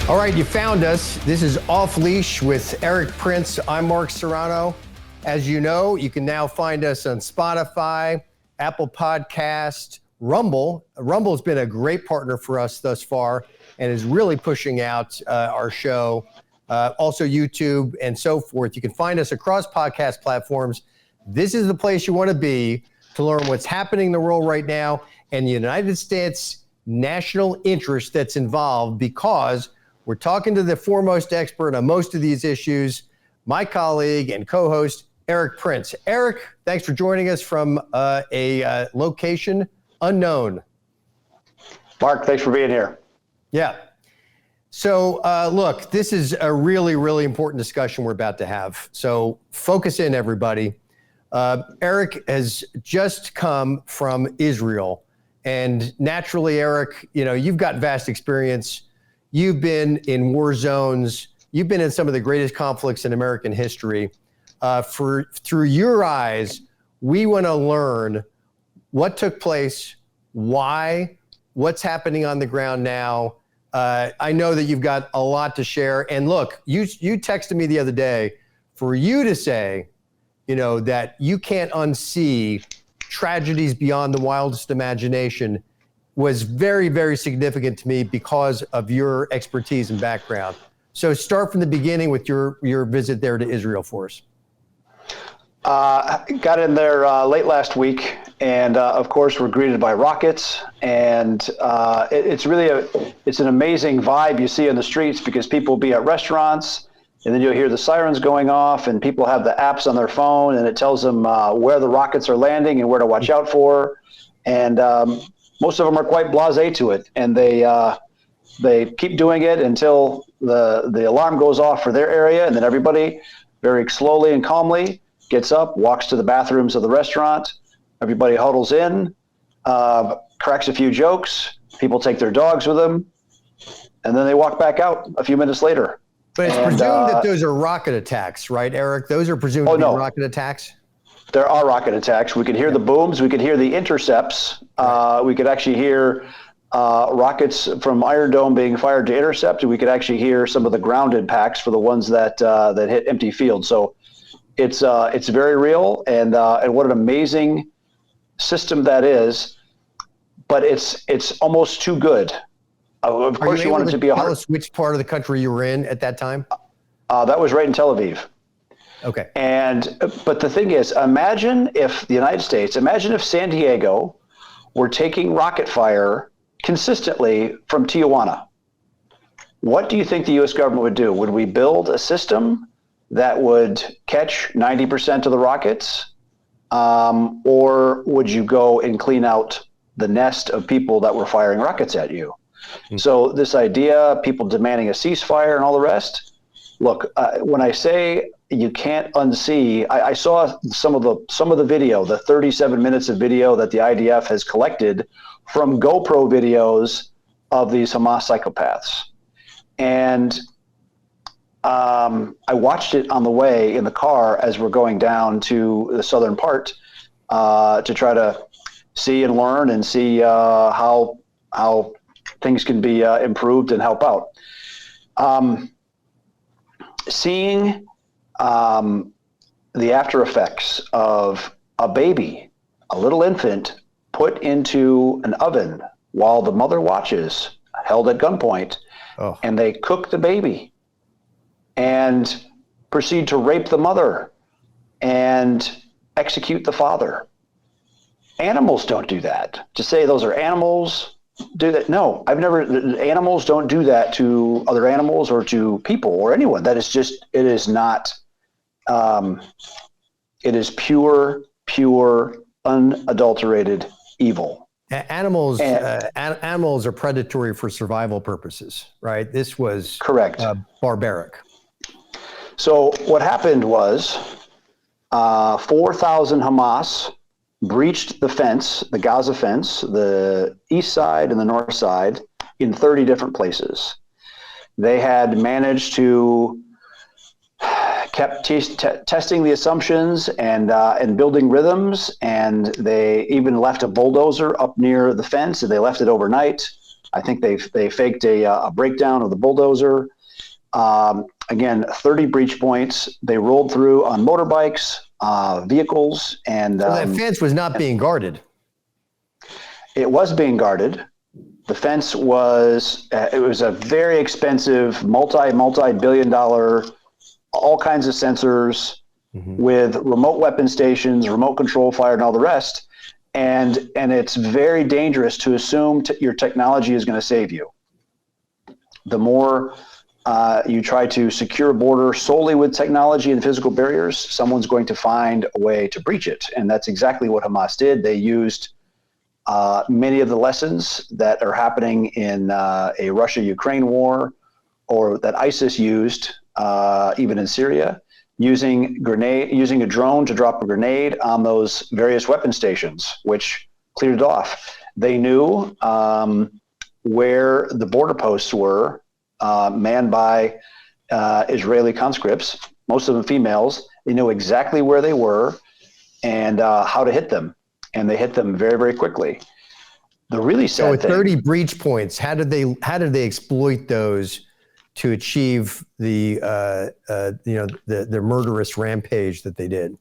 All right, you found us. This is Off Leash with Erik Prince. I'm Mark Serrano. As you know, you can now find us on Spotify, Apple Podcast, Rumble. Rumble's been a great partner for us thus far and is really pushing out our show. Also YouTube and so forth. You can find us across podcast platforms. This is the place you want to be to learn what's happening in the world right now and the United States national interest that's involved, because we're talking to the foremost expert on most of these issues, my colleague and co-host, Erik Prince. Erik, thanks for joining us from a location unknown. Mark, thanks for being here. Yeah. So look, this is a really, really important discussion we're about to have. So focus in, everybody. Erik has just come from Israel. And naturally, Erik, you know, you've got vast experience. You've been in war zones. You've been in some of the greatest conflicts in American history. Through your eyes, we want to learn what took place, why, what's happening on the ground now. I know that you've got a lot to share. And look, you texted me the other day for you to say, you know, that you can't unsee tragedies beyond the wildest imagination was very, very significant to me because of your expertise and background. So start from the beginning with your visit there to Israel for us. Got in there late last week, and of course we're greeted by rockets, and it's really it's an amazing vibe you see in the streets, because people will be at restaurants, and then you'll hear the sirens going off, and people have the apps on their phone, and it tells them where the rockets are landing and where to watch out for, and most of them are quite blasé to it, and they keep doing it until the alarm goes off for their area, and then everybody very slowly and calmly gets up, walks to the bathrooms of the restaurant. Everybody huddles in, cracks a few jokes. People take their dogs with them, and then they walk back out a few minutes later. But it's presumed that those are rocket attacks, right, Erik? Those are presumed to be rocket attacks? There are rocket attacks. We could hear the booms. We could hear the intercepts. We could actually hear rockets from Iron Dome being fired to intercept. And we could actually hear some of the grounded packs for the ones that hit empty fields. So it's very real, and what an amazing system that is. But it's almost too good. Of course, you want it to be tell us which part of the country you were in at that time? That was right in Tel Aviv. Okay. But the thing is, imagine if San Diego were taking rocket fire consistently from Tijuana. What do you think the U.S. government would do? Would we build a system that would catch 90% of the rockets? Or would you go and clean out the nest of people that were firing rockets at you? Mm-hmm. So this idea, people demanding a ceasefire and all the rest, look, when I say you can't unsee, I saw some of the video, the 37 minutes of video that the IDF has collected from GoPro videos of these Hamas psychopaths. And I watched it on the way in the car as we're going down to the southern part to try to see and learn and see how things can be improved and help out. Seeing the after effects of a baby, a little infant, put into an oven while the mother watches, held at gunpoint, and they cook the baby and proceed to rape the mother and execute the father. Animals don't do that. To say those are animals do that, no, animals don't do that to other animals or to people or anyone. That is just, it is not, it is pure, unadulterated evil. Animals are predatory for survival purposes, right? This was correct. Barbaric. So what happened was 4,000 Hamas breached the fence, the Gaza fence, the east side and the north side, in 30 different places. They had managed to kept testing the assumptions and building rhythms, and they even left a bulldozer up near the fence, and they left it overnight I think they faked a breakdown of the bulldozer. Again, 30 breach points. They rolled through on motorbikes, vehicles, and so that fence was not being guarded. It was being guarded. The fence was it was a very expensive, multi-billion dollar, all kinds of sensors with remote weapon stations, remote control fire, and all the rest. And it's very dangerous to assume your technology is going to save you. The more you try to secure a border solely with technology and physical barriers, someone's going to find a way to breach it. And that's exactly what Hamas did. They used many of the lessons that are happening in a Russia-Ukraine war, or that ISIS used even in Syria, using a drone to drop a grenade on those various weapon stations, which cleared it off. They knew where the border posts were, manned by Israeli conscripts, most of them females. They knew exactly where they were and how to hit them. And they hit them very, very quickly. The really sad thing. So with 30 thing, breach points, how did they exploit those to achieve the murderous rampage that they did?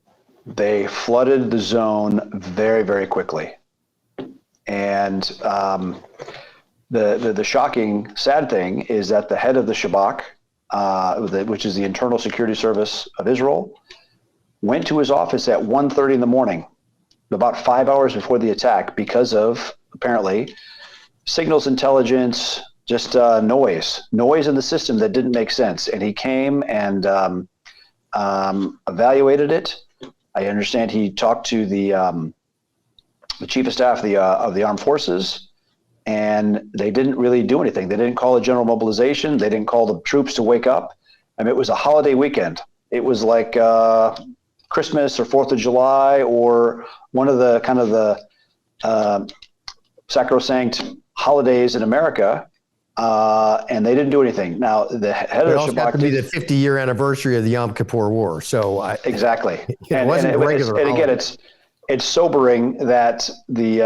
They flooded the zone very, very quickly. And the shocking, sad thing is that the head of the Shabak, which is the Internal Security Service of Israel, went to his office at 1:30 in the morning, about 5 hours before the attack, because of apparently signals intelligence, just noise in the system that didn't make sense. And he came and evaluated it. I understand he talked to the chief of staff of the armed forces, and they didn't really do anything. They didn't call a general mobilization. They didn't call the troops to wake up. I mean, it was a holiday weekend. It was like Christmas or 4th of July, or one of the kind of the sacrosanct holidays in America, and they didn't do anything. Now, the head of the Shabak happened to be the 50-year anniversary of the Yom Kippur War. So exactly, it wasn't regular. And again, it's sobering that the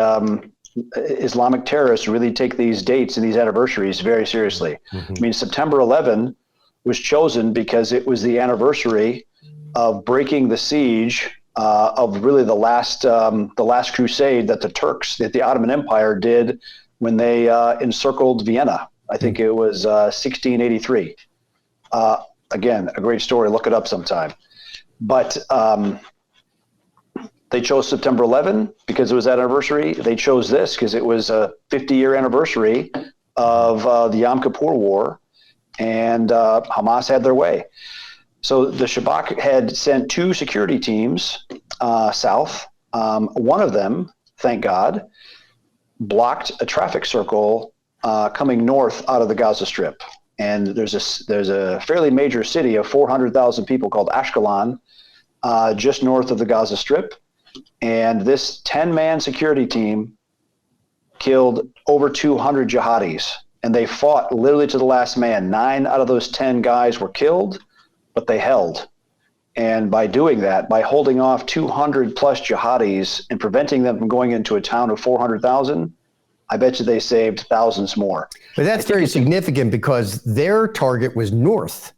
Islamic terrorists really take these dates and these anniversaries very seriously. I mean, September 11 was chosen because it was the anniversary of breaking the siege of really the last crusade that the Ottoman Empire did when they encircled Vienna. I think it was 1683. Again, a great story. Look it up sometime. But they chose September 11 because it was that anniversary. They chose this because it was a 50-year anniversary of the Yom Kippur War, and Hamas had their way. So the Shabak had sent 2 security teams south. One of them, thank God, blocked a traffic circle coming north out of the Gaza Strip. And there's a fairly major city of 400,000 people called Ashkelon, just north of the Gaza Strip. And this 10-man security team killed over 200 jihadis. And they fought literally to the last man. 9 out of those 10 guys were killed, but they held. And by doing that, by holding off 200 plus jihadis and preventing them from going into a town of 400,000, I bet you they saved thousands more. But that's very significant because their target was north.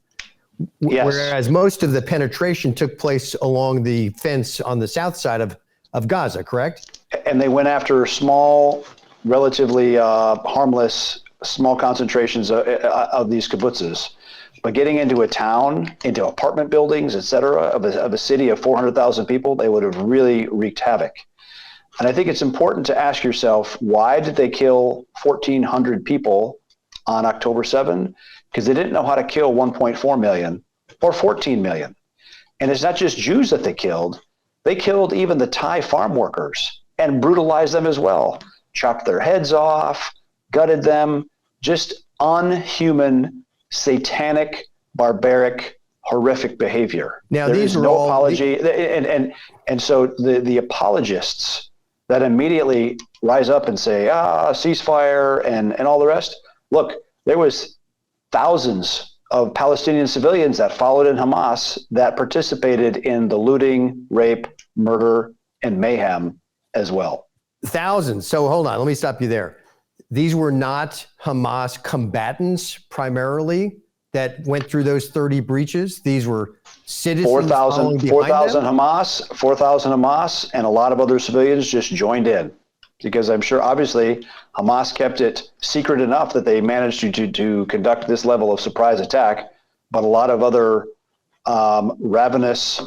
Yes. Whereas most of the penetration took place along the fence on the south side of Gaza, correct? And they went after small, relatively harmless, small concentrations of these kibbutzes. But getting into a town, into apartment buildings, et cetera, of a city of 400,000 people, they would have really wreaked havoc. And I think it's important to ask yourself, why did they kill 1,400 people on October 7? Because they didn't know how to kill 1.4 million or 14 million. And it's not just Jews that they killed. They killed even the Thai farm workers and brutalized them as well. Chopped their heads off, gutted them, just unhuman, satanic, barbaric, horrific behavior. Now, there these is are no all apology. And so the apologists that immediately rise up and say, ceasefire and all the rest. Look, there was thousands of Palestinian civilians that followed in Hamas that participated in the looting, rape, murder, and mayhem as well. Thousands. So hold on, let me stop you there. these were not Hamas combatants primarily that went through those 30 breaches. These were citizens. 4,000 Hamas, and a lot of other civilians just joined in, because I'm sure, obviously, Hamas kept it secret enough that they managed to conduct this level of surprise attack. But a lot of other ravenous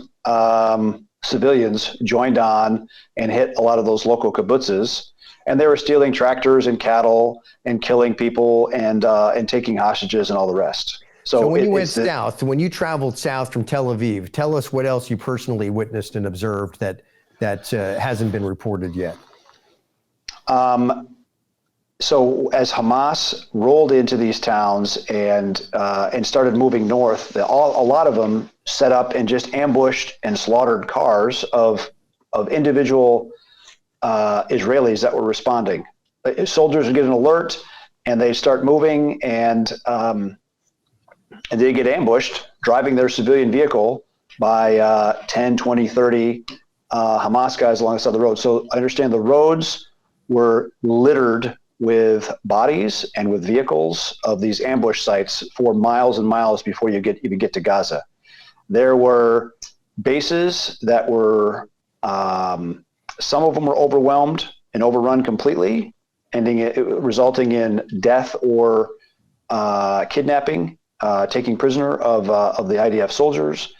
civilians joined on and hit a lot of those local kibbutzes, and they were stealing tractors and cattle and killing people and taking hostages and all the rest. So when you went south, when you traveled south from Tel Aviv, tell us what else you personally witnessed and observed that hasn't been reported yet. So as Hamas rolled into these towns and started moving north, a lot of them set up and just ambushed and slaughtered cars of individual Israelis that were responding. Soldiers would get an alert, and they start moving, and they get ambushed driving their civilian vehicle by 10, 20, 30 Hamas guys alongside the road. So I understand the roads were littered with bodies and with vehicles of these ambush sites for miles and miles before you even get to Gaza. There were bases that were, some of them were overwhelmed and overrun completely, resulting in death or kidnapping, taking prisoner of the IDF soldiers.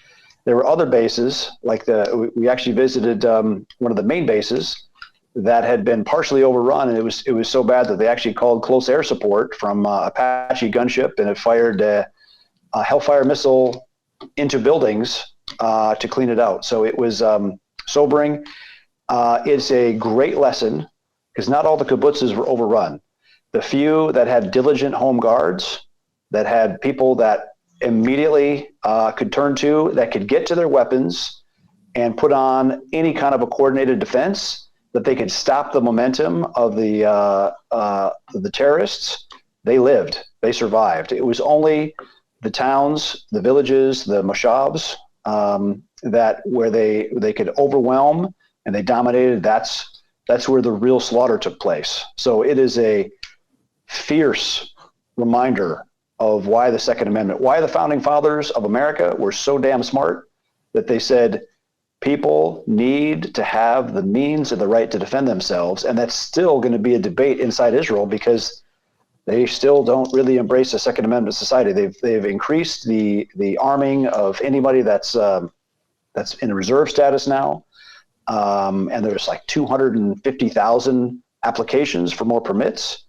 There were other bases, like we actually visited one of the main bases that had been partially overrun, and it was so bad that they actually called close air support from Apache gunship, and it fired a Hellfire missile into buildings to clean it out. So it was sobering. It's a great lesson, because not all the kibbutzes were overrun. The few that had diligent home guards, that had people that immediately could turn to, that could get to their weapons and put on any kind of a coordinated defense, that they could stop the momentum of the terrorists, they lived, they survived. It was only the towns, the villages, the moshavs where they could overwhelm and they dominated. That's where the real slaughter took place. So it is a fierce reminder of why the Second Amendment, why the founding fathers of America were so damn smart that they said, people need to have the means and the right to defend themselves. And that's still going to be a debate inside Israel, because they still don't really embrace a Second Amendment society. They've increased the arming of anybody that's in a reserve status now. And there's like 250,000 applications for more permits.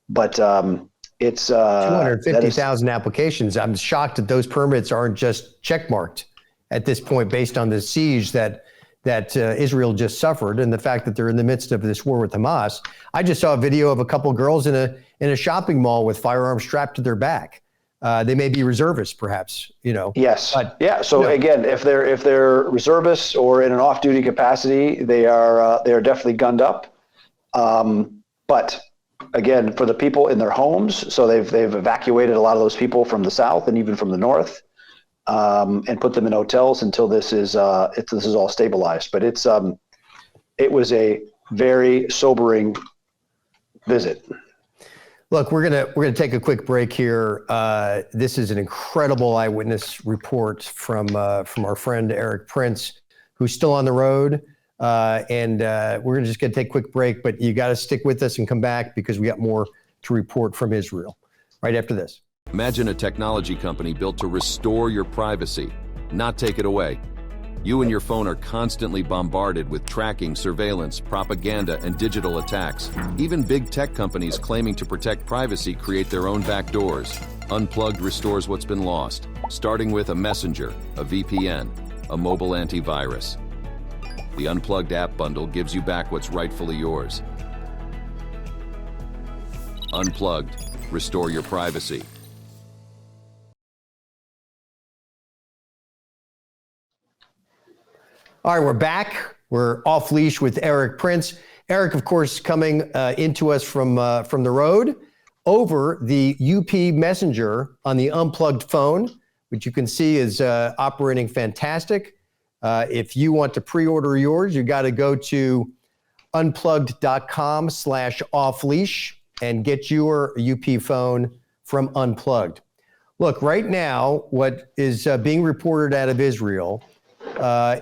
But it's 250,000 applications. I'm shocked that those permits aren't just checkmarked at this point, based on the siege that Israel just suffered, and the fact that they're in the midst of this war with Hamas. I just saw a video of a couple girls in a shopping mall with firearms strapped to their back. They may be reservists, perhaps. Yes. Yeah. So again, if they're reservists or in an off-duty capacity, they are definitely gunned up. But again, for the people in their homes, so they've evacuated a lot of those people from the south and even from the north. And put them in hotels until this is all stabilized. But it was a very sobering visit. Look, we're gonna take a quick break here. This is an incredible eyewitness report from our friend Erik Prince, who's still on the road. And we're just gonna take a quick break, but you got to stick with us and come back, because we got more to report from Israel right after this. Imagine a technology company built to restore your privacy, not take it away. You and your phone are constantly bombarded with tracking, surveillance, propaganda, and digital attacks. Even big tech companies claiming to protect privacy create their own backdoors. Unplugged restores what's been lost, starting with a messenger, a VPN, a mobile antivirus. The Unplugged app bundle gives you back what's rightfully yours. Unplugged. Restore your privacy. All right, we're back. We're off leash with Erik Prince. Erik, of course, coming into us from the road over the UP Messenger on the Unplugged phone, which you can see is operating fantastic. If you want to pre-order yours, you got to go to unplugged.com/off-leash. and get your UP phone from unplugged. Look, right now, what is being reported out of Israel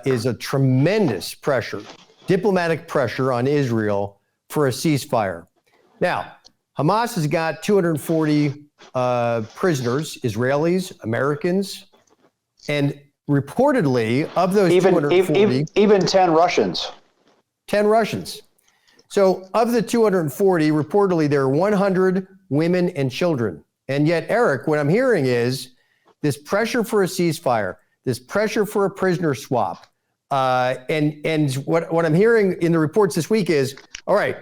is a tremendous pressure, diplomatic pressure on Israel for a ceasefire. Now, Hamas has got 240 prisoners, Israelis, Americans, and reportedly of those 240, even 10 Russians. 10 Russians. So of the 240, reportedly there are 100 women and children. And yet, Erik, what I'm hearing is this pressure for a ceasefire, this pressure for a prisoner swap. And what I'm hearing in the reports this week is, all right,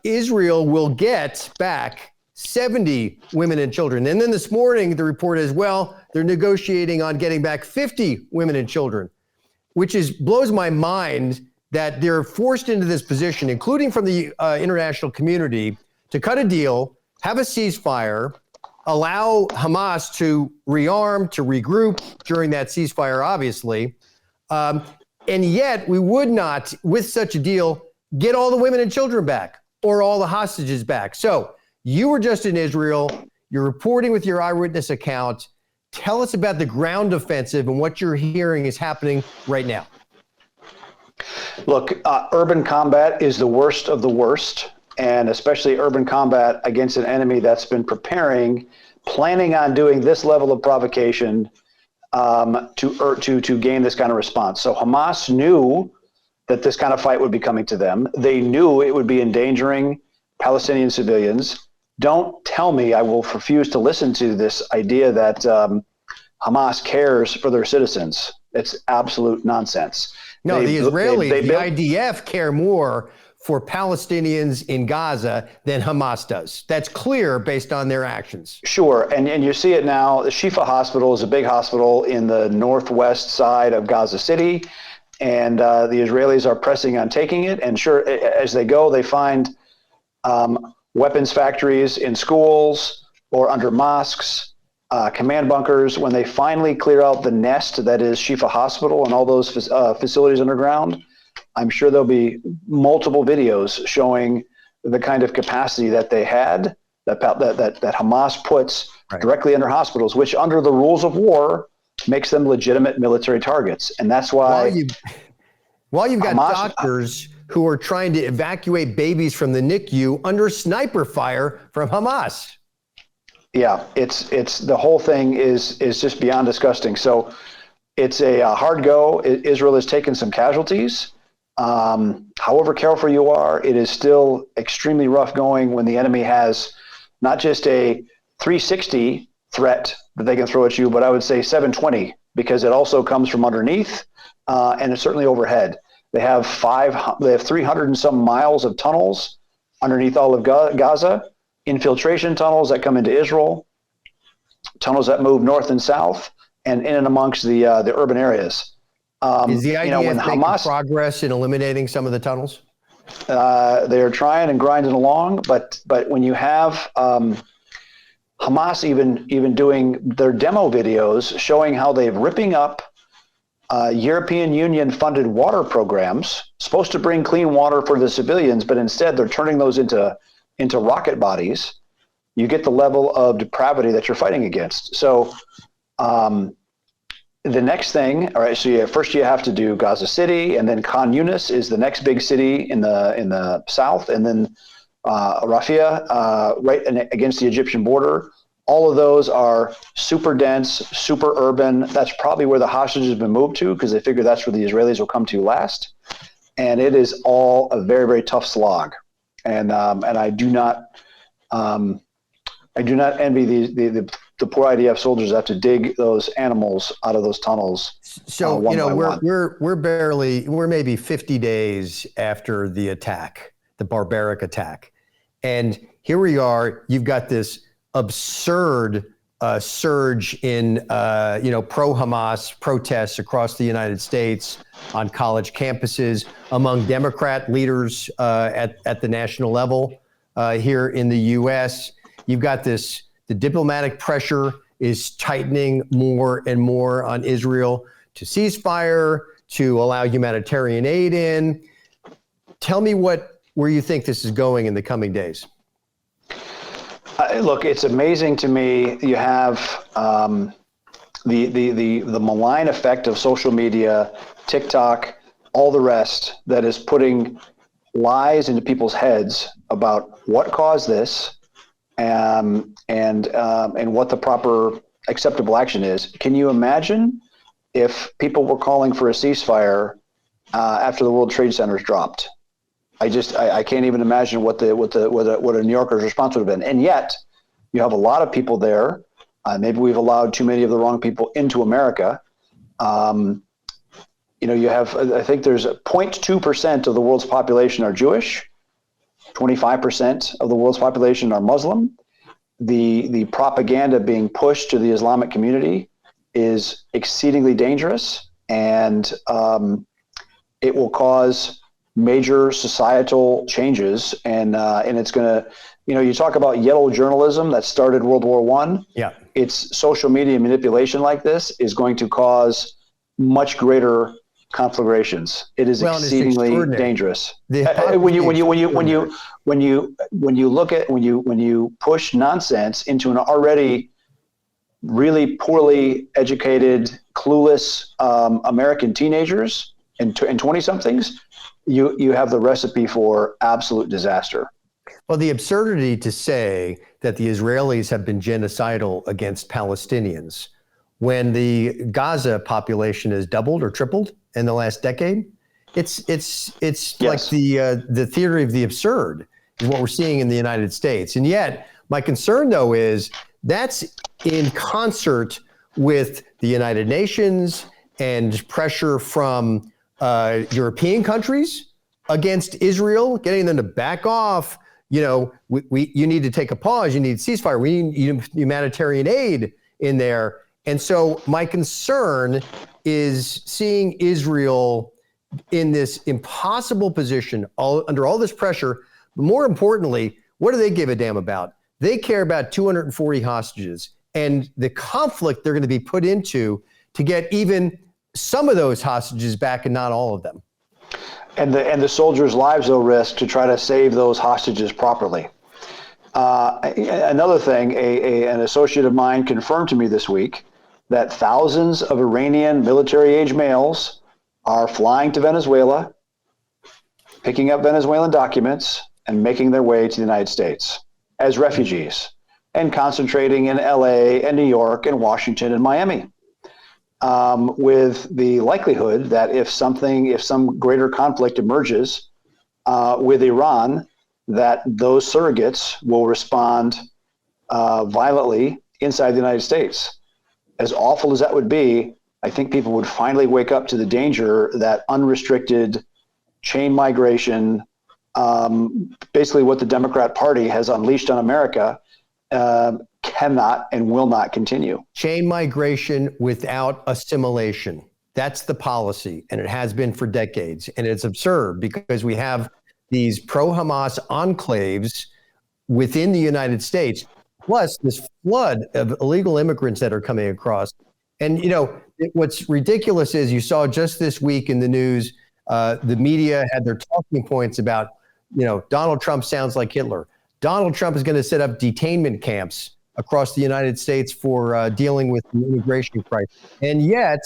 Israel will get back 70 women and children. And then this morning, the report is, well, they're negotiating on getting back 50 women and children, which blows my mind that they're forced into this position, including from the international community, to cut a deal, have a ceasefire, allow Hamas to rearm, to regroup during that ceasefire, obviously. And yet we would not, with such a deal, get all the women and children back or all the hostages back. So you were just in Israel. You're reporting with your eyewitness account. Tell us about the ground offensive and what you're hearing is happening right now. Look, urban combat is the worst of the worst, and especially urban combat against an enemy that's been planning on doing this level of provocation to gain this kind of response. So Hamas knew that this kind of fight would be coming to them. They knew it would be endangering Palestinian civilians. Don't tell me, I will refuse to listen to this idea that Hamas cares for their citizens. It's absolute nonsense. No, the Israelis, the IDF care more for Palestinians in Gaza than Hamas does. That's clear based on their actions. Sure, and you see it now. The Shifa Hospital is a big hospital in the northwest side of Gaza City, and the Israelis are pressing on taking it. And sure, as they go, they find weapons factories in schools or under mosques, command bunkers. When they finally clear out the nest that is Shifa Hospital and all those facilities underground, I'm sure there'll be multiple videos showing the kind of capacity that they had, that Hamas puts directly under hospitals, which under the rules of war makes them legitimate military targets. And that's why while you've got doctors who are trying to evacuate babies from the NICU under sniper fire from Hamas. Yeah, it's the whole thing is just beyond disgusting. So it's a hard go. Israel has taken some casualties. However careful you are, it is still extremely rough going when the enemy has not just a 360 threat that they can throw at you, but I would say 720, because it also comes from underneath and it's certainly overhead. They have 300 and some miles of tunnels underneath all of Gaza, infiltration tunnels that come into Israel, tunnels that move north and south, and in and amongst the urban areas. Is the idea when Hamas progress in eliminating some of the tunnels? They are trying and grinding along, but when you have Hamas even doing their demo videos showing how they're ripping up European Union funded water programs supposed to bring clean water for the civilians, but instead they're turning those into rocket bodies, you get the level of depravity that you're fighting against. So the next thing, all right, so first you have to do Gaza City, and then Khan Yunis is the next big city in the south, and then Rafah, right against the Egyptian border. All of those are super dense, super urban. That's probably where the hostages have been moved to, because they figure that's where the Israelis will come to last. And it is all a very, very tough slog. And I do not envy the poor IDF soldiers that have to dig those animals out of those tunnels. So we're maybe 50 days after the attack, the barbaric attack, and here we are. You've got this absurd surge in pro-Hamas protests across the United States on college campuses, among Democrat leaders at the national level here in the U.S. You've got the diplomatic pressure is tightening more and more on Israel to ceasefire, to allow humanitarian aid in. Tell me where you think this is going in the coming days. Look, it's amazing to me. You have the malign effect of social media, TikTok, all the rest that is putting lies into people's heads about what caused this, and what the proper acceptable action is. Can you imagine if people were calling for a ceasefire after the World Trade Centers dropped? I can't even imagine what a New Yorker's response would have been. And yet, you have a lot of people there. Maybe we've allowed too many of the wrong people into America. You have, I think there's 0.2% of the world's population are Jewish. 25% of the world's population are Muslim. The propaganda being pushed to the Islamic community is exceedingly dangerous, and it will cause major societal changes, and it's going to, you talk about yellow journalism that started World War I. Yeah, it's social media manipulation like this is going to cause much greater conflagrations. It is exceedingly dangerous. When you push nonsense into an already really poorly educated, clueless American teenagers and 20-somethings, you have the recipe for absolute disaster. Well, the absurdity to say that the Israelis have been genocidal against Palestinians when the Gaza population has doubled or tripled in the last decade, it's yes. Like the theory of the absurd is what we're seeing in the United States. And yet, my concern, though, is that's in concert with the United Nations and pressure from European countries against Israel, getting them to back off. You need to take a pause. You need ceasefire. We need humanitarian aid in there. And so my concern is seeing Israel in this impossible position, under all this pressure. But more importantly, what do they give a damn about? They care about 240 hostages and the conflict they're going to be put into to get even some of those hostages back and not all of them. And the soldiers' lives are risk to try to save those hostages properly. Another thing, an associate of mine confirmed to me this week that thousands of Iranian military-age males are flying to Venezuela, picking up Venezuelan documents, and making their way to the United States as refugees, and concentrating in LA and New York and Washington and Miami. With the likelihood that if some greater conflict emerges with Iran, that those surrogates will respond violently inside the United States. As awful as that would be, I think people would finally wake up to the danger that unrestricted chain migration, basically what the Democrat Party has unleashed on America, cannot and will not continue. Chain migration without assimilation. That's the policy, and it has been for decades. And it's absurd because we have these pro-Hamas enclaves within the United States, plus this flood of illegal immigrants that are coming across. And, what's ridiculous is you saw just this week in the news, the media had their talking points about, Donald Trump sounds like Hitler. Donald Trump is going to set up detainment camps across the United States for dealing with the immigration crisis. And yet,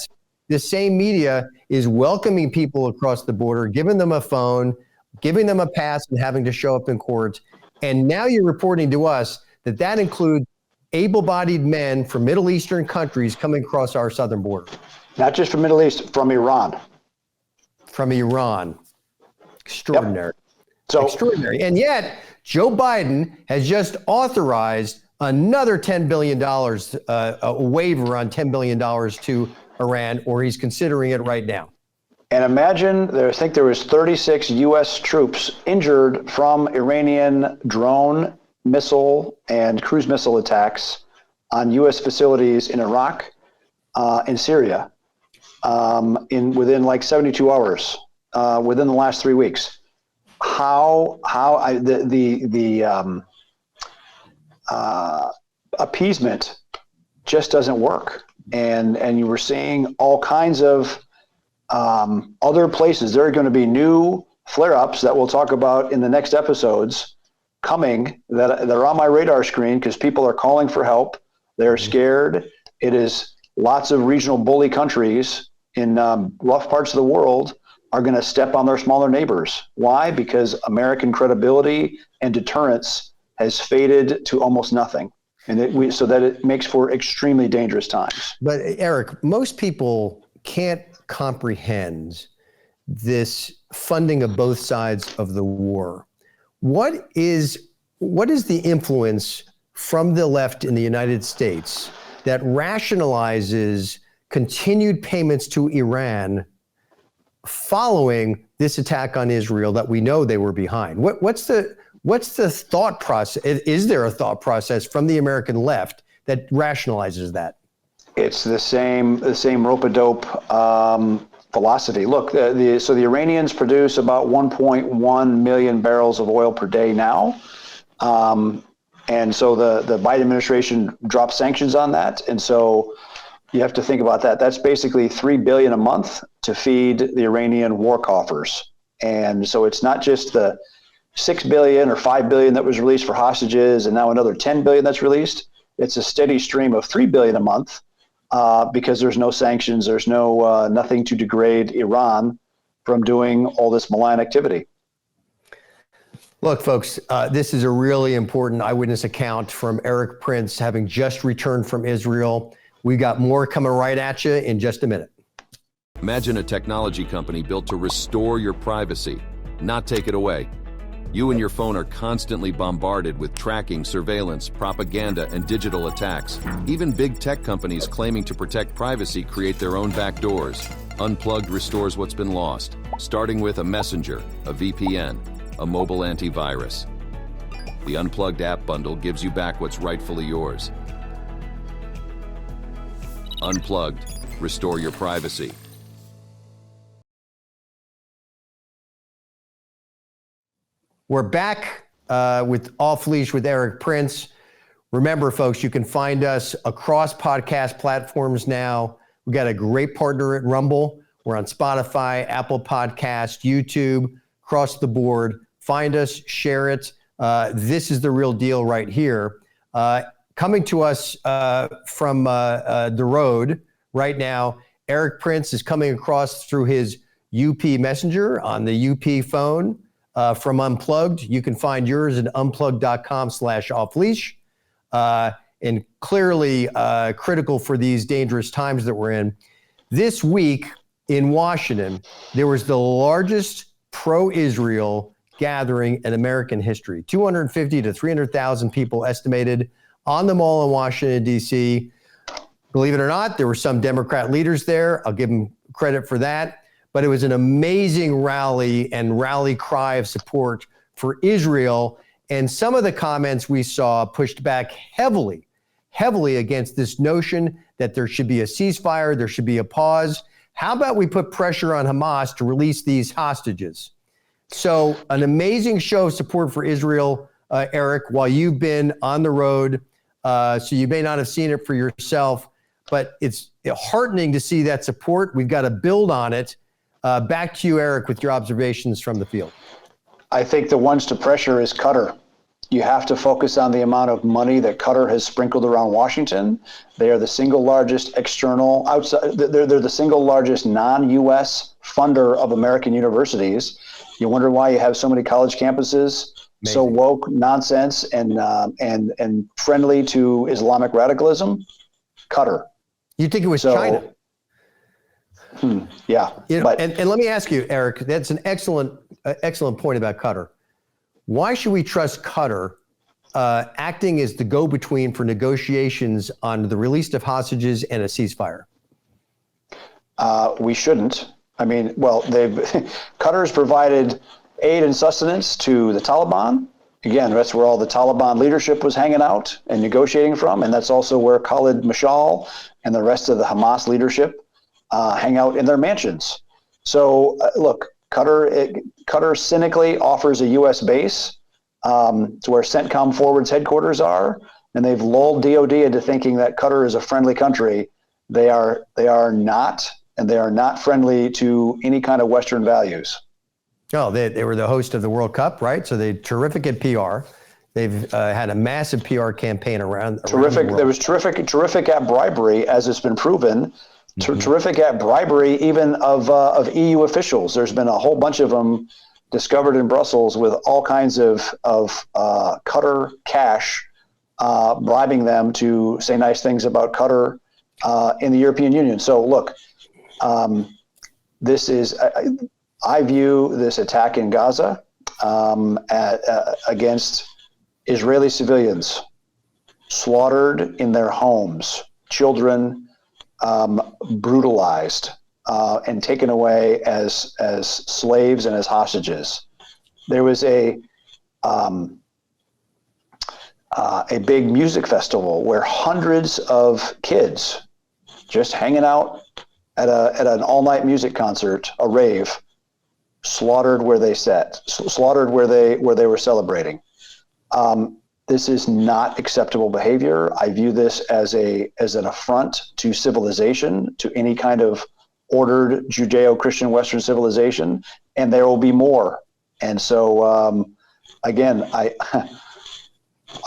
the same media is welcoming people across the border, giving them a phone, giving them a pass, and having to show up in court. And now you're reporting to us that includes able-bodied men from Middle Eastern countries coming across our southern border. Not just from Middle East, from Iran. From Iran. Extraordinary. Yep. So extraordinary. And yet, Joe Biden has just authorized another $10 billion, a waiver on $10 billion to Iran, or he's considering it right now. And imagine, I think there was 36 U.S. troops injured from Iranian drone, missile, and cruise missile attacks on U.S. facilities in Iraq and Syria within like 72 hours, within the last 3 weeks. Appeasement just doesn't work, and you were seeing all kinds of other places. There are going to be new flare-ups that we'll talk about in the next episodes coming that are on my radar screen because people are calling for help. They're scared. It is lots of regional bully countries in rough parts of the world are going to step on their smaller neighbors. Why? Because American credibility and deterrence has faded to almost nothing. And so that it makes for extremely dangerous times. But Erik, most people can't comprehend this funding of both sides of the war. What is the influence from the left in the United States that rationalizes continued payments to Iran following this attack on Israel that we know they were behind? What's the thought process? Is there a thought process from the American left that rationalizes that? It's the same rope-a-dope philosophy. Look, so the Iranians produce about 1.1 million barrels of oil per day now. And so the Biden administration dropped sanctions on that. And so you have to think about that. That's basically $3 billion a month to feed the Iranian war coffers. And so it's not just the $6 billion or $5 billion that was released for hostages and now another $10 billion that's released. It's a steady stream of $3 billion a month because there's no sanctions. There's no nothing to degrade Iran from doing all this malign activity. Look, folks, this is a really important eyewitness account from Erik Prince, having just returned from Israel. We got more coming right at you in just a minute. Imagine a technology company built to restore your privacy, not take it away. You and your phone are constantly bombarded with tracking, surveillance, propaganda, and digital attacks. Even big tech companies claiming to protect privacy create their own backdoors. Unplugged restores what's been lost, starting with a messenger, a VPN, a mobile antivirus. The Unplugged app bundle gives you back what's rightfully yours. Unplugged, restore your privacy. We're back with Off Leash with Erik Prince. Remember, folks, you can find us across podcast platforms now. We got a great partner at Rumble. We're on Spotify, Apple Podcast, YouTube, across the board. Find us, share it. This is the real deal right here. Coming to us from the road right now, Erik Prince is coming across through his UP Messenger on the UP phone. From Unplugged. You can find yours at unplugged.com/offleash. And clearly critical for these dangerous times that we're in. This week in Washington, there was the largest pro-Israel gathering in American history. 250 to 300,000 people estimated on the Mall in Washington, D.C. Believe it or not, there were some Democrat leaders there. I'll give them credit for that. But it was an amazing rally and rally cry of support for Israel. And some of the comments we saw pushed back heavily against this notion that there should be a ceasefire, there should be a pause. How about we put pressure on Hamas to release these hostages? So an amazing show of support for Israel, Erik, while you've been on the road. So you may not have seen it for yourself, but it's heartening to see that support. We've got to build on it. Back to you, Erik, with your observations from the field. I think the ones to pressure is Qatar. You have to focus on the amount of money that Qatar has sprinkled around Washington. They are the single largest external outside. They're the single largest non-U.S. funder of American universities. You wonder why you have so many college campuses, amazing, so woke, nonsense, and friendly to Islamic radicalism. Qatar. You think it was China? Yeah. You know, and let me ask you, Erik, that's an excellent point about Qatar. Why should we trust Qatar acting as the go-between for negotiations on the release of hostages and a ceasefire? We shouldn't. I mean, well, Qatar's provided aid and sustenance to the Taliban. Again, that's where all the Taliban leadership was hanging out and negotiating from. And that's also where Khalid Mashal and the rest of the Hamas leadership hang out in their mansions. So look, Qatar cynically offers a U.S. base to where CENTCOM Forward's headquarters are, and they've lulled DOD into thinking that Qatar is a friendly country. They are not, and they are not friendly to any kind of Western values. Oh, they were the host of the World Cup, right? So they're terrific at PR. They've had a massive PR campaign around Terrific. the world. There was terrific at bribery, as it's been proven. Terrific at bribery, even of EU officials. There's been a whole bunch of them discovered in Brussels with all kinds of Qatar cash, bribing them to say nice things about Qatar in the European Union. So look, this is, I view this attack in Gaza against Israeli civilians slaughtered in their homes, children brutalized and taken away as slaves and as hostages. There was a big music festival where hundreds of kids just hanging out at an all-night music concert, a rave, slaughtered where they sat, slaughtered where they were celebrating. This is not acceptable behavior. I view this as an affront to civilization, to any kind of ordered Judeo-Christian Western civilization, and there will be more. And so, again,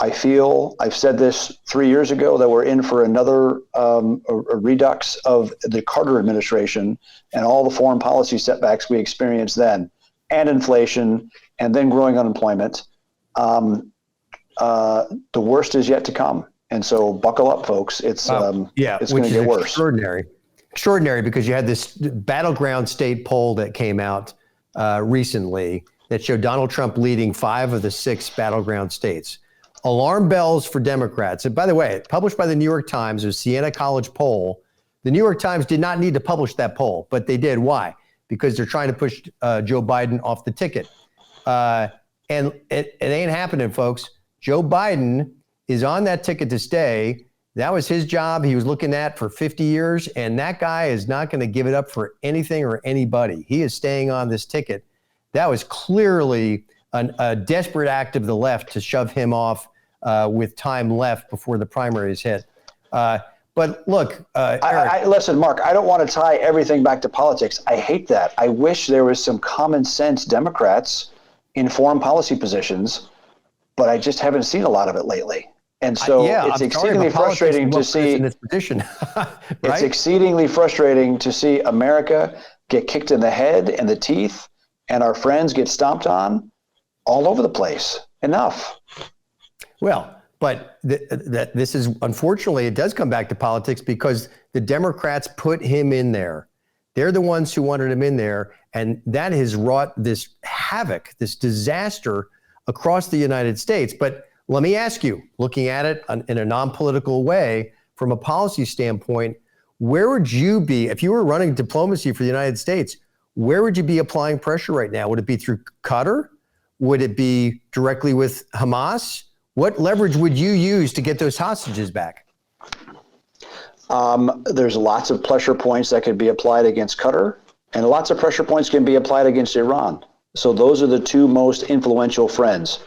I feel, I've said this 3 years ago, that we're in for another a redux of the Carter administration and all the foreign policy setbacks we experienced then, and inflation, and then growing unemployment. The worst is yet to come. And so buckle up, folks. It's going to get worse. Extraordinary, because you had this Battleground state poll that came out recently that showed Donald Trump leading 5 of the 6 battleground states. Alarm bells for Democrats. And by the way, published by the New York Times, a Siena College poll. The New York Times did not need to publish that poll, but they did. Why? Because they're trying to push Joe Biden off the ticket. And it ain't happening, folks. Joe Biden is on that ticket to stay. That was his job. He was looking at for 50 years, and that guy is not going to give it up for anything or anybody. He is staying on this ticket. That was clearly a desperate act of the left to shove him off with time left before the primaries hit. But look, Eric. Listen, Mark, I don't want to tie everything back to politics. I hate that. I wish there was some common sense Democrats in foreign policy positions, but I just haven't seen a lot of it lately. And so it's exceedingly frustrating to see in this position. Right? It's exceedingly frustrating to see America get kicked in the head and the teeth, and our friends get stomped on all over the place. Enough. Well, but this is, unfortunately, it does come back to politics, because the Democrats put him in there. They're the ones who wanted him in there, and that has wrought this havoc, this disaster across the United States. But let me ask you, looking at it in a non-political way, from a policy standpoint, where would you be if you were running diplomacy for the United States? Where would you be applying pressure right now? Would it be through Qatar? Would it be directly with Hamas? What leverage would you use to get those hostages back? There's lots of pressure points that could be applied against Qatar, and lots of pressure points can be applied against Iran. So those are the 2 most influential friends.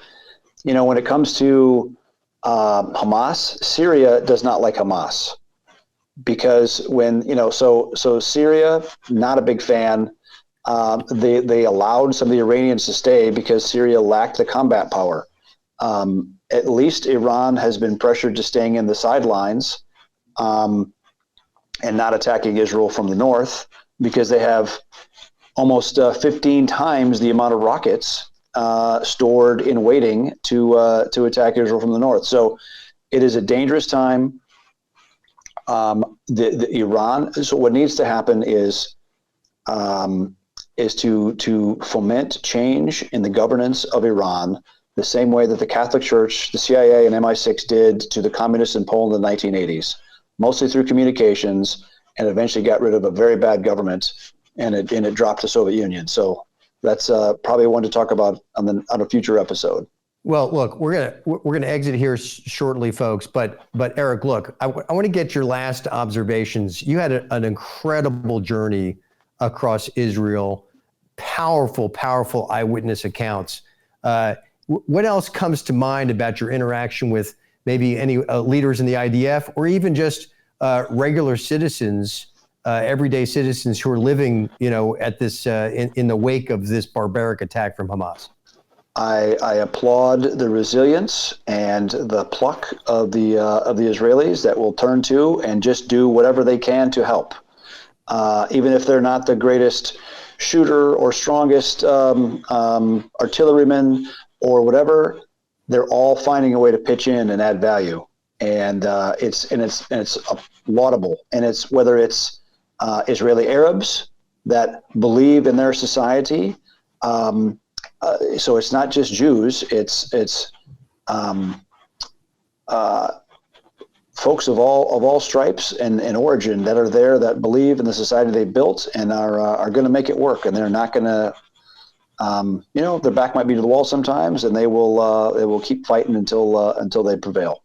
You know, when it comes to Hamas, Syria does not like Hamas, because when, you know, so Syria, not a big fan. They allowed some of the Iranians to stay because Syria lacked the combat power. At least Iran has been pressured to staying in the sidelines and not attacking Israel from the north, because they have almost 15 times the amount of rockets stored in waiting to attack Israel from the north. So it is a dangerous time. The Iran. So what needs to happen is to foment change in the governance of Iran, the same way that the Catholic Church, the CIA, and MI6 did to the communists in Poland in the 1980s, mostly through communications, and eventually got rid of a very bad government, and it dropped the Soviet Union. So that's probably one to talk about on a future episode. Well, look, we're gonna exit here shortly, folks. But Erik, look, I want to get your last observations. You had an incredible journey across Israel, powerful eyewitness accounts. What else comes to mind about your interaction with maybe any leaders in the IDF, or even just regular citizens, everyday citizens who are living, at this in the wake of this barbaric attack from Hamas? I applaud the resilience and the pluck of the Israelis that will turn to and just do whatever they can to help, even if they're not the greatest shooter or strongest artilleryman or whatever. They're all finding a way to pitch in and add value, and it's laudable. And it's whether it's Israeli Arabs that believe in their society. So it's not just Jews; it's folks of all stripes and origin that are there, that believe in the society they built and are going to make it work. And they're not going to, their back might be to the wall sometimes, and they will keep fighting until they prevail.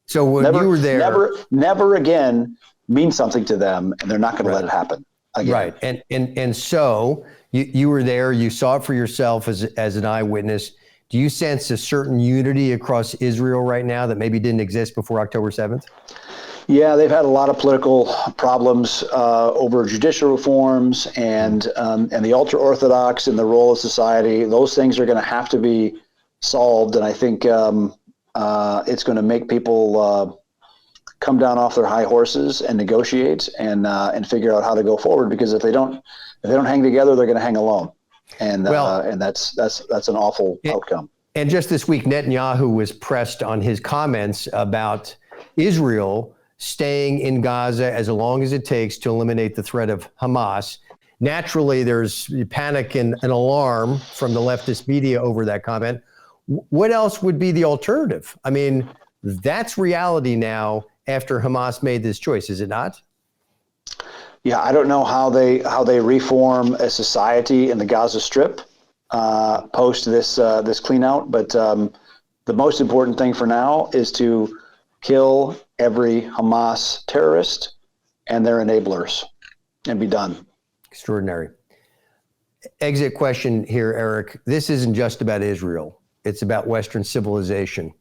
So when you were there, never again means something to them, and they're not going to let it happen again. Right. And so you were there, you saw it for yourself as an eyewitness. Do you sense a certain unity across Israel right now that maybe didn't exist before October 7th? Yeah, they've had a lot of political problems over judicial reforms and the ultra-Orthodox and the role of society. Those things are going to have to be solved, and I think it's going to make people come down off their high horses and negotiate and figure out how to go forward. Because if they don't hang together, they're going to hang alone. And that's an awful outcome. And just this week, Netanyahu was pressed on his comments about Israel staying in Gaza as long as it takes to eliminate the threat of Hamas. Naturally, there's panic and an alarm from the leftist media over that comment. What else would be the alternative? I mean, that's reality now after Hamas made this choice, is it not? Yeah, I don't know how they reform a society in the Gaza Strip post this clean out, but the most important thing for now is to kill every Hamas terrorist and their enablers and be done. Extraordinary. Exit question here, Erik. This isn't just about Israel. It's about Western civilization.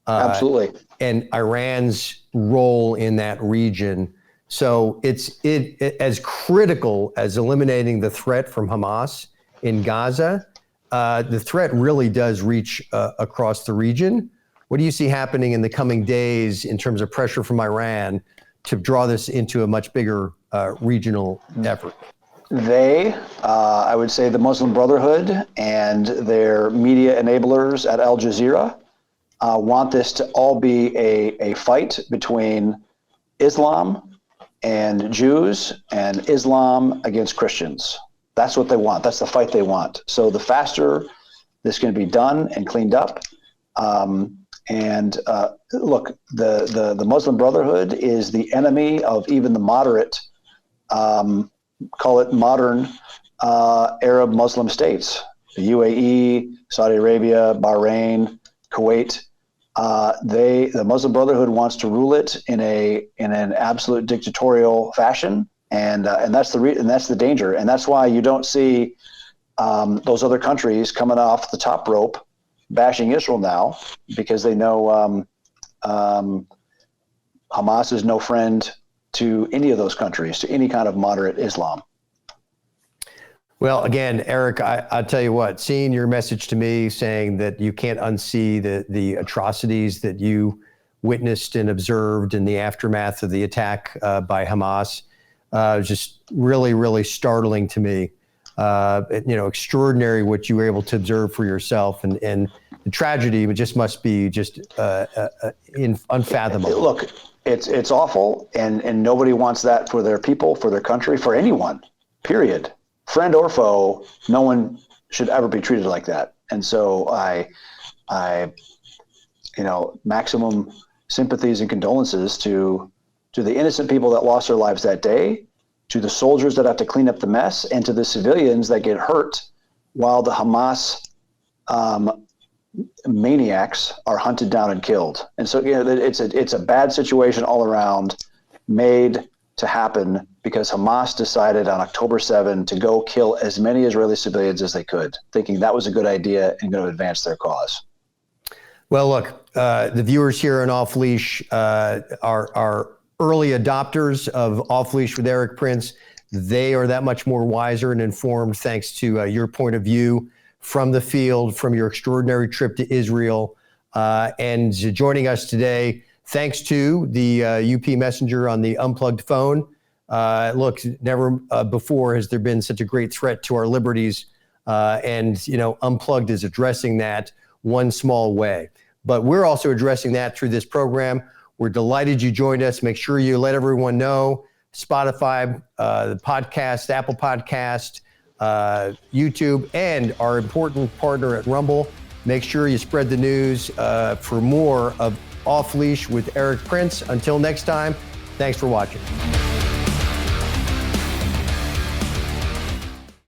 Absolutely. And Iran's role in that region. So it's as critical as eliminating the threat from Hamas in Gaza. The threat really does reach across the region. What do you see happening in the coming days in terms of pressure from Iran to draw this into a much bigger regional effort? I would say the Muslim Brotherhood and their media enablers at Al Jazeera want this to all be a fight between Islam and Jews and Islam against Christians. That's what they want. That's the fight they want. So the faster this can be done and cleaned up. Look, the Muslim Brotherhood is the enemy of even the moderate, call it modern Arab Muslim states, the UAE, Saudi Arabia, Bahrain, Kuwait. The Muslim Brotherhood wants to rule it in an absolute dictatorial fashion, and that's the danger, and that's why you don't see those other countries coming off the top rope bashing Israel now, because they know Hamas is no friend to any of those countries, to any kind of moderate Islam. Well, again, Erik, I'll tell you what, seeing your message to me saying that you can't unsee the atrocities that you witnessed and observed in the aftermath of the attack by Hamas, just really, really startling to me. Extraordinary what you were able to observe for yourself, and the tragedy just must be just unfathomable. Look, it's awful, and nobody wants that for their people, for their country, for anyone, period. Friend or foe, no one should ever be treated like that. And so I maximum sympathies and condolences to the innocent people that lost their lives that day, to the soldiers that have to clean up the mess, and to the civilians that get hurt while the Hamas maniacs are hunted down and killed. And so it's a bad situation all around, made to happen because Hamas decided on October 7 to go kill as many Israeli civilians as they could, thinking that was a good idea and going to advance their cause. Well, look, the viewers here on Off Leash are early adopters of Off Leash with Erik Prince. They are that much more wiser and informed thanks to your point of view from the field, from your extraordinary trip to Israel, and joining us today. Thanks to the UP messenger on the unplugged phone. Look, never before has there been such a great threat to our liberties, and Unplugged is addressing that one small way. But we're also addressing that through this program. We're delighted you joined us. Make sure you let everyone know. Spotify, the podcast, Apple Podcast, YouTube, and our important partner at Rumble. Make sure you spread the news for more of Off Leash with Erik Prince. Until next time, thanks for watching.